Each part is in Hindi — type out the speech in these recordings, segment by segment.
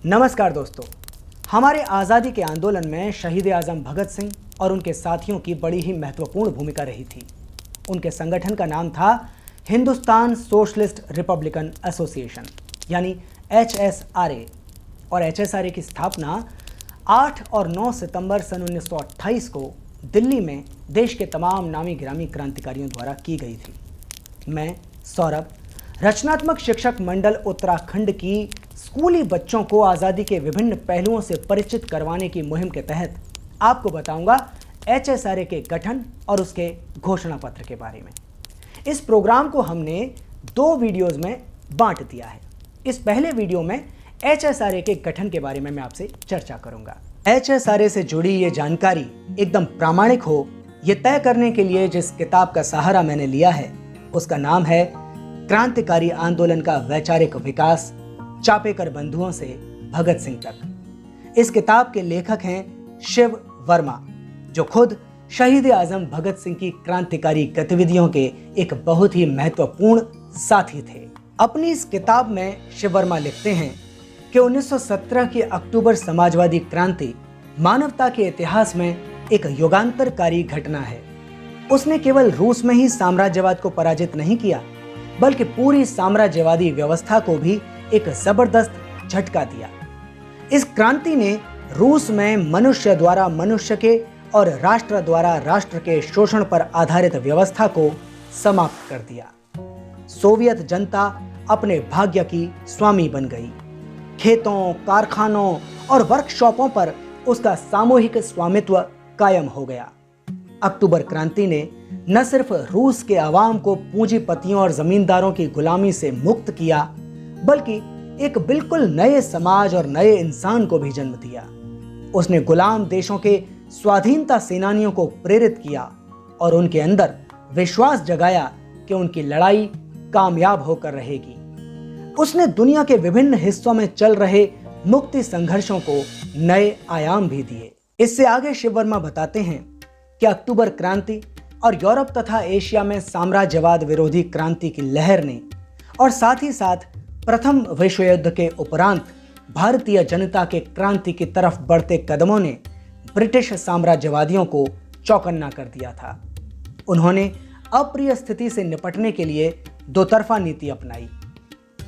नमस्कार दोस्तों, हमारे आज़ादी के आंदोलन में शहीद आज़म भगत सिंह और उनके साथियों की बड़ी ही महत्वपूर्ण भूमिका रही थी। उनके संगठन का नाम था हिंदुस्तान सोशलिस्ट रिपब्लिकन एसोसिएशन यानी HSRA और HSRA की स्थापना 8 और 9 सितंबर सन 1928 को दिल्ली में देश के तमाम नामी गिरामी क्रांतिकारियों द्वारा की गई थी। मैं सौरभ, रचनात्मक शिक्षक मंडल उत्तराखंड की स्कूली बच्चों को आज़ादी के विभिन्न पहलुओं से परिचित करवाने की मुहिम के तहत आपको बताऊंगा HSRA के गठन और उसके घोषणा पत्र के बारे में। इस प्रोग्राम को हमने 2 वीडियोस में बांट दिया है। इस पहले वीडियो में HSRA के गठन के बारे में मैं आपसे चर्चा करूंगा। HSRA से जुड़ी ये जानकारी एकदम प्रामाणिक हो, ये तय करने के लिए जिस किताब का सहारा मैंने लिया है उसका नाम है क्रांतिकारी आंदोलन का वैचारिक विकास, चापेकर बंधुओं से भगत सिंह तक। इस किताब के लेखक हैं शिव वर्मा, जो खुद शहीद आजम भगत सिंह की क्रांतिकारी गतिविधियों के एक बहुत ही महत्वपूर्ण साथी थे। अपनी इस किताब में शिव वर्मा लिखते हैं कि 1917 की अक्टूबर समाजवादी क्रांति मानवता के इतिहास में एक युगांतरकारी घटना है। उसने केवल रूस में ही साम्राज्यवाद को पराजित नहीं किया, बल्कि पूरी साम्राज्यवादी व्यवस्था को भी एक जबरदस्त झटका दिया। इस क्रांति ने रूस में मनुष्य द्वारा मनुष्य के और राष्ट्र द्वारा राष्ट्र के शोषण पर आधारित व्यवस्था को समाप्त कर दिया। सोवियत जनता अपने भाग्य की स्वामी बन गई। खेतों, कारखानों और वर्कशॉपों पर उसका सामूहिक स्वामित्व कायम हो गया। अक्टूबर क्रांति ने न सिर्फ रूस के अवाम को पूंजीपतियों और जमींदारों की गुलामी से मुक्त किया, बल्कि एक बिल्कुल नए समाज और नए इंसान को भी जन्म दिया। उसने गुलाम देशों के स्वाधीनता सेनानियों को प्रेरित किया और उनके अंदर विश्वास जगाया कि उनकी लड़ाई कामयाब होकर रहेगी। उसने दुनिया के विभिन्न हिस्सों में चल रहे मुक्ति संघर्षों को नए आयाम भी दिए। इससे आगे शिव वर्मा बताते हैं कि अक्टूबर क्रांति और यूरोप तथा एशिया में साम्राज्यवाद विरोधी क्रांति की लहर ने और साथ ही साथ प्रथम विश्व युद्ध के उपरांत भारतीय जनता के क्रांति की तरफ बढ़ते कदमों ने ब्रिटिश साम्राज्यवादियों को चौकन्ना कर दिया था। उन्होंने अप्रिय स्थिति से निपटने के लिए दोतरफा नीति अपनाई।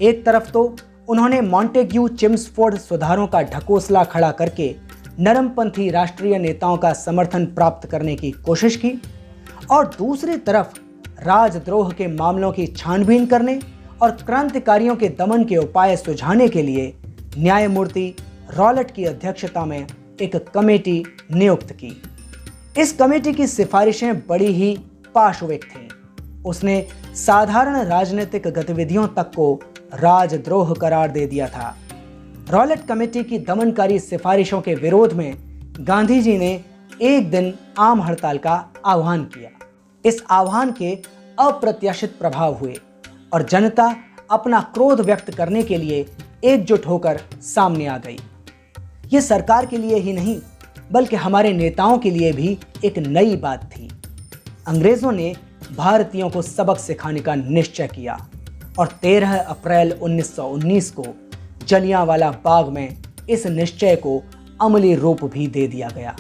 एक तरफ तो उन्होंने मॉन्टेग्यू चिम्सफोर्ड सुधारों का ढकोसला खड़ा करके नरमपंथी राष्ट्रीय नेताओं का समर्थन प्राप्त करने की कोशिश की और दूसरी तरफ राजद्रोह के मामलों की छानबीन करने और क्रांतिकारियों के दमन के उपाय सुझाने के लिए न्यायमूर्ति रॉलेट की अध्यक्षता में एक कमेटी नियुक्त की। इस कमेटी की सिफारिशें बड़ी ही पाशविक थीं। उसने साधारण राजनीतिक गतिविधियों तक को राजद्रोह करार दे दिया था। रॉलेट कमेटी की दमनकारी सिफारिशों के विरोध में गांधी जी ने एक दिन आम हड़ताल का आह्वान किया। इस आह्वान के अप्रत्याशित प्रभाव हुए और जनता अपना क्रोध व्यक्त करने के लिए एकजुट होकर सामने आ गई। ये सरकार के लिए ही नहीं, बल्कि हमारे नेताओं के लिए भी एक नई बात थी। अंग्रेजों ने भारतीयों को सबक सिखाने का निश्चय किया और 13 अप्रैल 1919 को जलियांवाला बाग में इस निश्चय को अमली रूप भी दे दिया गया।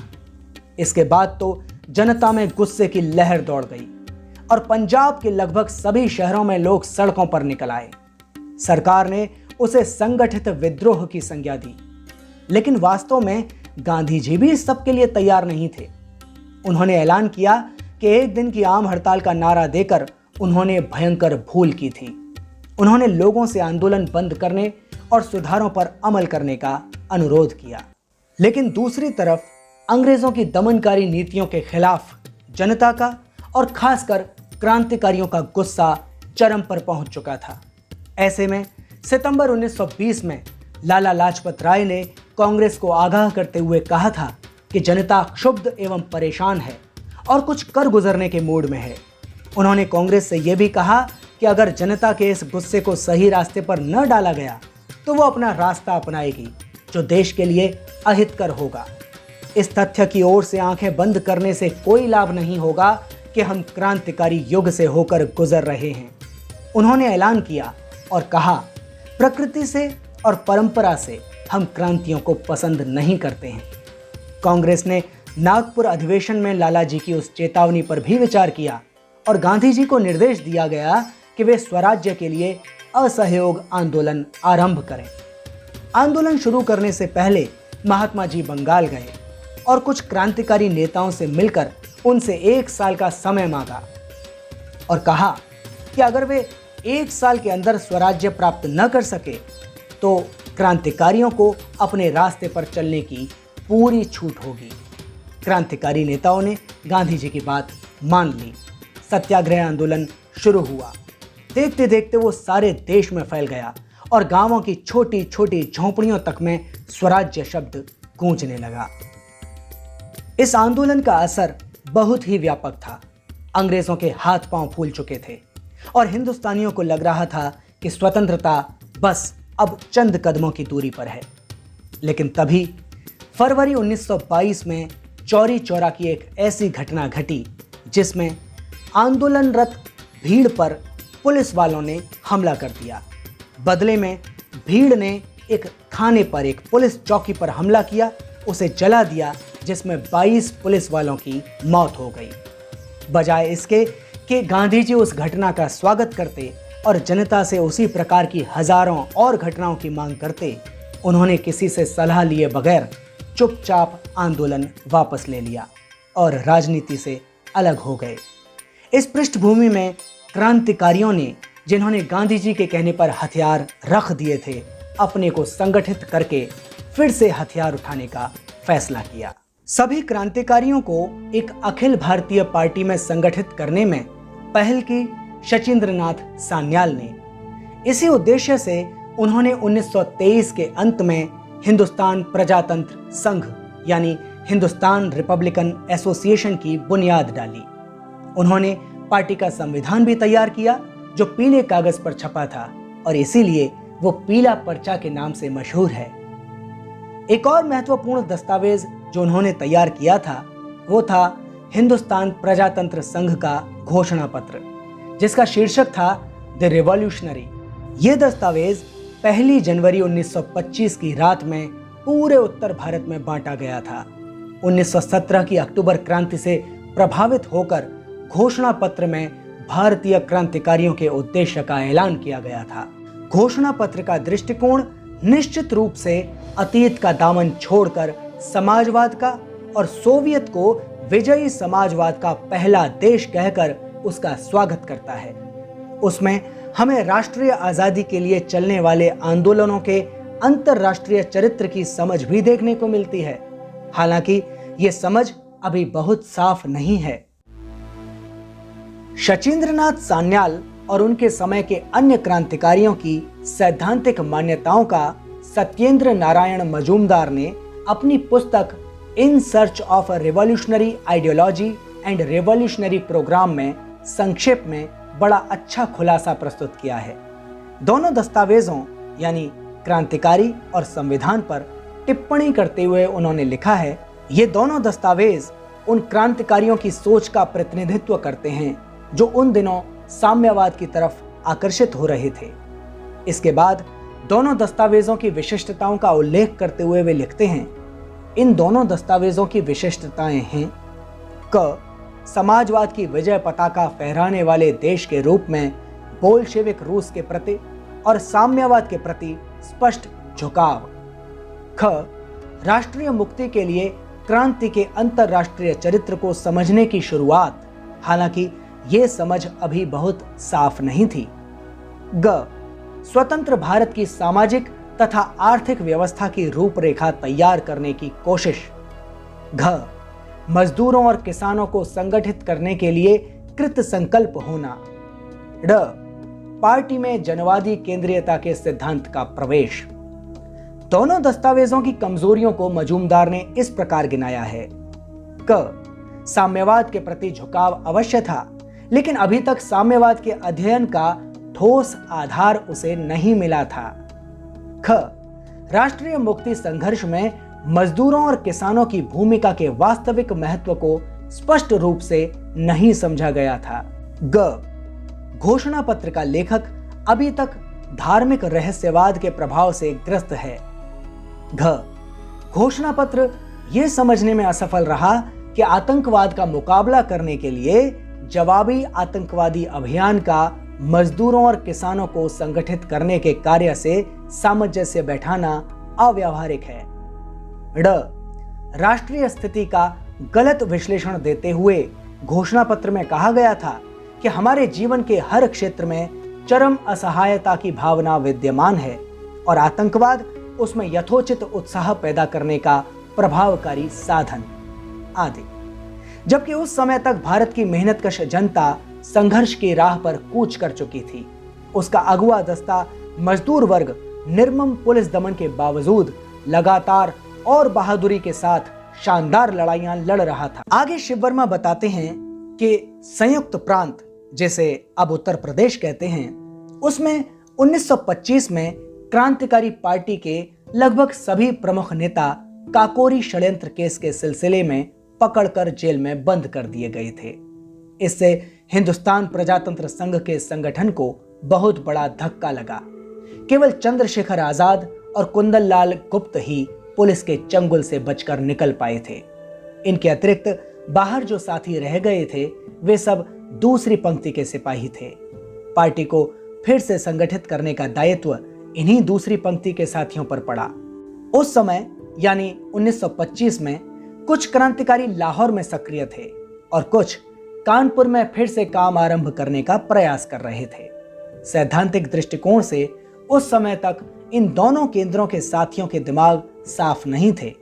इसके बाद तो जनता में गुस्से की लहर दौड़ गई और पंजाब के लगभग सभी शहरों में लोग सड़कों पर निकल आए। सरकार ने उसे संगठित विद्रोह की संज्ञा दी, लेकिन वास्तव में गांधी जी भी इस सब के लिए तैयार नहीं थे। उन्होंने ऐलान किया कि एक दिन की आम हड़ताल का नारा देकर उन्होंने भयंकर भूल की थी। उन्होंने लोगों से आंदोलन बंद करने और सुधारों पर अमल करने का अनुरोध किया। लेकिन दूसरी तरफ अंग्रेजों की दमनकारी नीतियों के खिलाफ जनता का और खासकर क्रांतिकारियों का गुस्सा चरम पर पहुंच चुका था। ऐसे में सितंबर 1920 में लाला लाजपत राय ने कांग्रेस को आगाह करते हुए कहा था कि जनता क्षुब्ध एवं परेशान है और कुछ कर गुजरने के मूड में है। उन्होंने कांग्रेस से यह भी कहा कि अगर जनता के इस गुस्से को सही रास्ते पर न डाला गया तो वो अपना रास्ता अपनाएगी जो देश के लिए अहितकर होगा। इस तथ्य की ओर से आंखें बंद करने से कोई लाभ नहीं होगा कि हम क्रांतिकारी युग से होकर गुजर रहे हैं। उन्होंने ऐलान किया और कहा, प्रकृति से और परंपरा से हम क्रांतियों को पसंद नहीं करते हैं। कांग्रेस ने नागपुर अधिवेशन में लाला जी की उस चेतावनी पर भी विचार किया और गांधी जी को निर्देश दिया गया कि वे स्वराज्य के लिए असहयोग आंदोलन आरंभ करें। आंदोलन शुरू करने से पहले महात्मा जी बंगाल गए और कुछ क्रांतिकारी नेताओं से मिलकर उनसे 1 साल का समय मांगा और कहा कि अगर वे 1 साल के अंदर स्वराज्य प्राप्त न कर सके तो क्रांतिकारियों को अपने रास्ते पर चलने की पूरी छूट होगी। क्रांतिकारी नेताओं ने गांधी जी की बात मान ली। सत्याग्रह आंदोलन शुरू हुआ। देखते देखते वो सारे देश में फैल गया और गांवों की छोटी छोटी झोंपड़ियों तक में स्वराज्य शब्द गूंजने लगा। इस आंदोलन का असर बहुत ही व्यापक था। अंग्रेजों के हाथ पांव फूल चुके थे और हिंदुस्तानियों को लग रहा था कि स्वतंत्रता बस अब चंद कदमों की दूरी पर है। लेकिन तभी फरवरी 1922 में चौरी चौरा की एक ऐसी घटना घटी जिसमें आंदोलनरत भीड़ पर पुलिस वालों ने हमला कर दिया। बदले में भीड़ ने एक थाने पर, एक पुलिस चौकी पर हमला किया, उसे जला दिया, जिसमें 22 पुलिस वालों की मौत हो गई। बजाय इसके कि गांधी जी उस घटना का स्वागत करते और जनता से उसी प्रकार की हजारों और घटनाओं की मांग करते, उन्होंने किसी से सलाह लिए बगैर चुपचाप आंदोलन वापस ले लिया और राजनीति से अलग हो गए। इस पृष्ठभूमि में क्रांतिकारियों ने, जिन्होंने गांधी जी के कहने पर हथियार रख दिए थे, अपने को संगठित करके फिर से हथियार उठाने का फैसला किया। सभी क्रांतिकारियों को एक अखिल भारतीय पार्टी में संगठित करने में पहल की शचींद्रनाथ सान्याल ने। इसी उद्देश्य से उन्होंने 1923 के अंत में हिंदुस्तान प्रजातंत्र संघ यानी हिंदुस्तान रिपब्लिकन एसोसिएशन की बुनियाद डाली। उन्होंने पार्टी का संविधान भी तैयार किया जो पीले कागज पर छपा था और इसीलिए वो पीला पर्चा के नाम से मशहूर है। एक और महत्वपूर्ण दस्तावेज जो उन्होंने तैयार किया था वो था हिंदुस्तान प्रजातंत्र संघ का घोषणा पत्र, जिसका शीर्षक था द रिवॉल्यूशनरी। ये दस्तावेज 1 जनवरी 1925 की रात में पूरे उत्तर भारत में बांटा गया था। 1917 की अक्टूबर क्रांति से प्रभावित होकर घोषणा पत्र में भारतीय क्रांतिकारियों के उद्देश्य का ऐलान किया गया था। घोषणा पत्र का दृष्टिकोण निश्चित रूप से अतीत का दामन छोड़कर समाजवाद का और सोवियत को विजयी समाजवाद का पहला देश कहकर उसका स्वागत करता है। उसमें हमें राष्ट्रीय आजादी के लिए चलने वाले आंदोलनों के अंतरराष्ट्रीय चरित्र की समझ भी देखने को मिलती है। हालांकि ये समझ अभी बहुत साफ नहीं है। शचींद्रनाथ सान्याल और उनके समय के अन्य क्रांतिकारियों की सैद्धांतिक मान्यताओं का सत्येंद्र नारायण मजूमदार ने अपनी पुस्तक in search of a revolutionary ideology and revolutionary program में संक्षेप में बड़ा अच्छा खुलासा प्रस्तुत किया है। दोनों दस्तावेजों यानी क्रांतिकारी और संविधान पर टिप्पणी करते हुए उन्होंने लिखा है, ये दोनों दस्तावेज उन क्रांतिकारियों की सोच का प्रतिनिधित्व करते हैं जो उन दिनों साम्यवाद की तरफ आकर्षित हो रहे थे। इसके बाद दोनों दस्तावेजों की विशिष्टताओं का उल्लेख करते हुए वे लिखते हैं, इन दोनों दस्तावेजों की विशिष्टताएं हैं क समाजवाद की विजय पताका फहराने वाले देश के रूप में बोल्शेविक रूस के प्रति और साम्यवाद के प्रति स्पष्ट झुकाव। ख राष्ट्रीय मुक्ति के लिए क्रांति के अंतरराष्ट्रीय चरित्र को समझने की शुरुआत, हालांकि ये समझ अभी बहुत साफ नहीं थी। ग स्वतंत्र भारत की सामाजिक तथा आर्थिक व्यवस्था की रूपरेखा तैयार करने की कोशिश। घ मजदूरों और किसानों को संगठित करने के लिए कृत संकल्प होना। ड पार्टी में जनवादी केंद्रीयता के सिद्धांत का प्रवेश। दोनों दस्तावेजों की कमजोरियों को मजूमदार ने इस प्रकार गिनाया है। क साम्यवाद के प्रति झुकाव अवश्य था, लेकिन अभी तक साम्यवाद के अध्ययन का ठोस आधार उसे नहीं मिला था। ख राष्ट्रीय मुक्ति संघर्ष में मजदूरों और किसानों की भूमिका के वास्तविक महत्व को स्पष्ट रूप से नहीं समझा गया था। ग घोषणा पत्र का लेखक अभी तक धार्मिक रहस्यवाद के प्रभाव से ग्रस्त है। घ, घोषणा पत्र यह समझने में असफल रहा कि आतंकवाद का मुकाबला करने के लिए जवाबी आतंकवादी अभियान का मजदूरों और किसानों को संगठित करने के कार्य से सामंजस्य बैठाना अव्यावहारिक है। ड, राष्ट्रीय स्थिति का गलत विश्लेषण देते हुए घोषणा पत्र में कहा गया था कि हमारे जीवन के हर क्षेत्र में चरम असहायता की भावना विद्यमान है और आतंकवाद उसमें यथोचित उत्साह पैदा करने का प्रभावकारी साधन आदि। जबकि उस समय तक भारत की मेहनतकश जनता संघर्ष की राह पर कूच कर चुकी थी। उसका अगुआ दस्ता मजदूर वर्ग निर्मम पुलिस दमन के बावजूद लगातार और बहादुरी के साथ शानदार लड़ाइयां लड़ रहा था। आगे शिव वर्मा बताते हैं कि संयुक्त प्रांत, जिसे अब उत्तर प्रदेश कहते हैं, उसमें 1925 में क्रांतिकारी पार्टी के लगभग सभी प्रमुख नेता काकोरी षड्यंत्र केस के सिलसिले में पकड़कर जेल में बंद कर दिए गए थे। इससे हिंदुस्तान प्रजातंत्र संघ के संगठन को बहुत बड़ा धक्का लगा। केवल चंद्रशेखर आजाद और कुंदन लाल गुप्त ही पुलिस के चंगुल से बचकर निकल पाए थे। इनके अतिरिक्त बाहर जो साथी रह गए थे वे सब दूसरी पंक्ति के सिपाही थे। पार्टी को फिर से संगठित करने का दायित्व इन्हीं दूसरी पंक्ति के साथियों पर पड़ा। उस समय यानी 1925 में कुछ क्रांतिकारी लाहौर में सक्रिय थे और कुछ कानपुर में फिर से काम आरंभ करने का प्रयास कर रहे थे। सैद्धांतिक दृष्टिकोण से उस समय तक इन दोनों केंद्रों के साथियों के दिमाग साफ नहीं थे।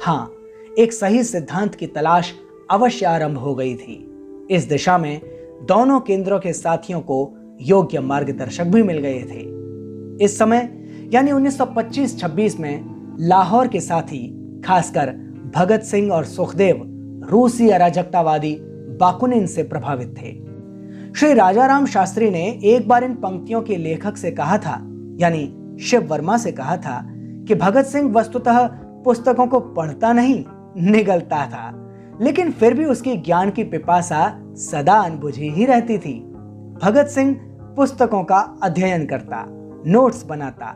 हाँ, एक सही सिद्धांत की तलाश अवश्य आरंभ हो गई थी। इस दिशा में दोनों केंद्रों के साथियों को योग्य मार्गदर्शक भी मिल गए थे। इस समय यानी 1925-26 में लाहौर के साथी खासकर भगत सिंह और सुखदेव रूसी अराजकतावादी बाकुनिन से प्रभावित थे। श्री राजाराम शास्त्री ने एक बार इन पंक्तियों के लेखक से कहा था, यानी शिव वर्मा से कहा था कि भगत सिंह वस्तुतः पुस्तकों को पढ़ता नहीं, निगलता था, लेकिन फिर भी उसकी ज्ञान की पिपासा सदा अनबुझी ही रहती थी। भगत सिंह पुस्तकों का अध्ययन करता, नोट्स बनाता,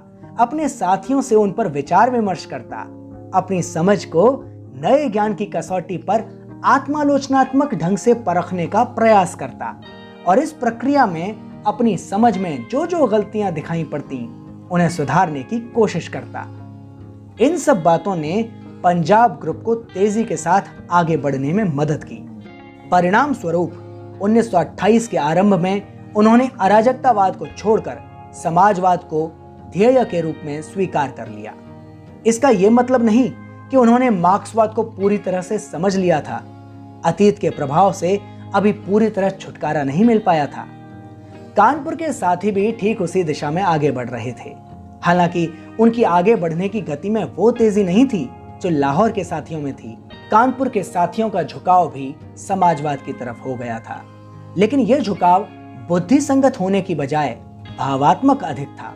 अपने साथियों से उन पर विचार विमर्श करता, अपनी समझ को नए ज्ञान की कसौटी पर आत्मालोचनात्मक ढंग से परखने का प्रयास करता और इस प्रक्रिया में अपनी समझ में जो जो गलतियां दिखाई पड़ती उन्हें सुधारने की कोशिश करता। इन सब बातों ने पंजाब ग्रुप को तेजी के साथ आगे बढ़ने में मदद की। परिणाम स्वरूप 1928 के आरंभ में उन्होंने अराजकतावाद को छोड़कर समाजवाद को ध्येय के रूप में स्वीकार कर लिया। इसका यह मतलब नहीं कि उन्होंने मार्क्सवाद को पूरी तरह से समझ लिया था। अतीत के प्रभाव से अभी पूरी तरह छुटकारा नहीं मिल पाया था। कानपुर के साथी भी ठीक उसी दिशा में आगे बढ़ रहे थे। हालांकि उनकी आगे बढ़ने की गति में वो तेजी नहीं थी जो लाहौर के साथियों में थी। कानपुर के साथियों का झुकाव भी समाजवाद की तरफ हो गया था, लेकिन यह झुकाव बुद्धि संगत होने की बजाय भावात्मक अधिक था।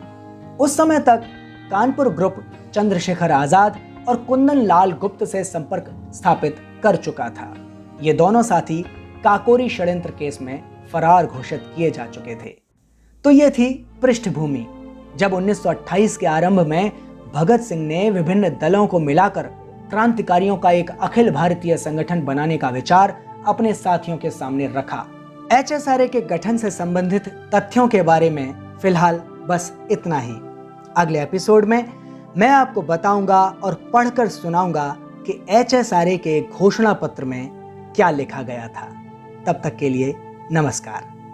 उस समय तक कानपुर ग्रुप चंद्रशेखर आजाद और कुंदन लाल गुप्त से संपर्क स्थापित कर चुका था। ये दोनों साथी काकोरी षड्यंत्र केस में फरार घोषित किए जा चुके थे। तो ये थी पृष्ठभूमि जब 1928 के आरंभ में भगत सिंह ने विभिन्न दलों को मिलाकर क्रांतिकारियों का एक अखिल भारतीय संगठन बनाने का विचार अपने साथियों के सामने रखा। HSRA के गठन से संबंधित तथ्यों के बारे में फिलहाल बस इतना ही। अगले एपिसोड में मैं आपको बताऊंगा और पढ़कर सुनाऊंगा कि HSRA के घोषणा पत्र में क्या लिखा गया था। तब तक के लिए नमस्कार।